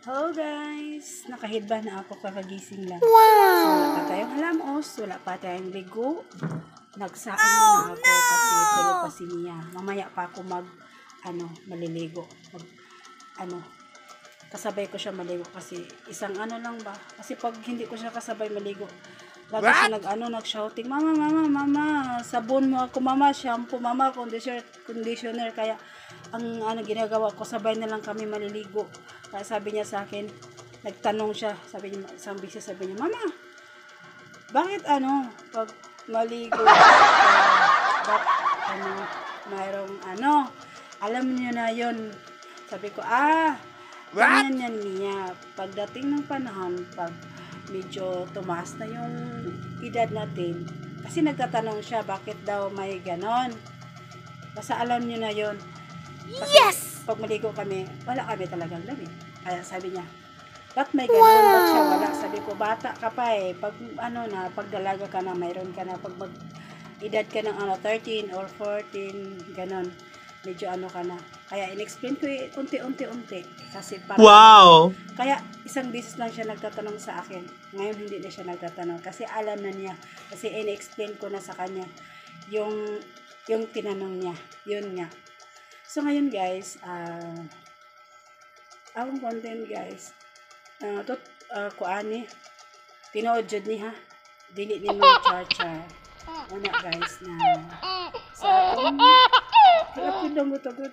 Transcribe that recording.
Hello guys! Nakahidba na ako, kakagising lang. Wow! So, wala pa tayong halamos, wala pa tayong ligo. Nagsaing na ako kasi tulo pa si Mia. Mamaya pa ako maliligo. Kasabay ko siya maligo kasi isang lang ba. Kasi pag hindi ko siya kasabay maligo, lagi siya nag-shouting, mama, sabon mo ako, mama, shampoo, mama, conditioner. Kaya, ang ginagawa ko, sabay na lang kami maliligo. Kaya sabi niya sa akin, nagtanong siya, isang bisis sabi niya, mama, bakit pag maligo, mayroong alam niyo na yon. Sabi ko, ganyan yan niya. Pagdating ng panahon, pag medyo tumaas na yung edad natin, kasi nagtatanong siya, bakit daw may ganon. Basta alam niyo na yon. Kasi yes! Pag maligo kami, wala kami talagang damit. Kaya sabi niya, ba't may ganon? Ba't siya wala? Sabi ko, bata ka pa eh. Pag pag dalaga ka na, mayroon ka na. Pag edad ka ng 13 or 14, ganon. Medyo ka na. Kaya in-explain ko unti-unti. Kasi para wow! Kaya isang beses lang siya nagtatanong sa akin. Ngayon hindi na siya nagtatanong. Kasi alam na niya. Kasi in-explain ko na sa kanya yung tinanong niya. Yun nga. So ngayon guys, akong content guys, kuani, tinood jud ni ha. Dili ni mga char-char. Una guys na sa akong kalapid lang mo tagod.